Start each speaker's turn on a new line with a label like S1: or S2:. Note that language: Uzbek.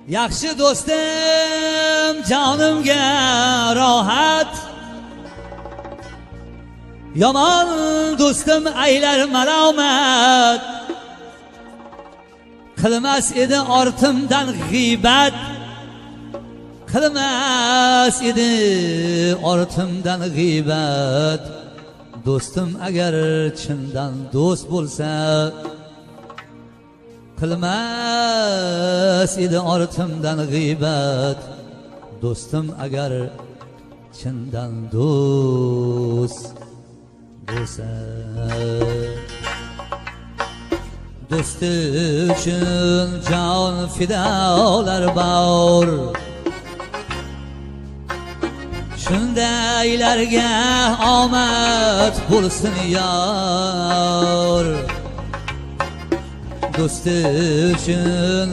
S1: Yaxshi do'stim jonimga rohat, yomon do'stim aylar malomat. Qilmas edi ortimdan g'iybat, qilmas edi ortimdan g'iybat. Do'stim agar chindan do'st bo'lsa, qilmas edi ortimdan g'iybat. Do'stim agar chindan do'st bo'lsa. Do'sti uchun jon fidolar bor, shundaylarga omad bo'lsin yor. Do'sti uchun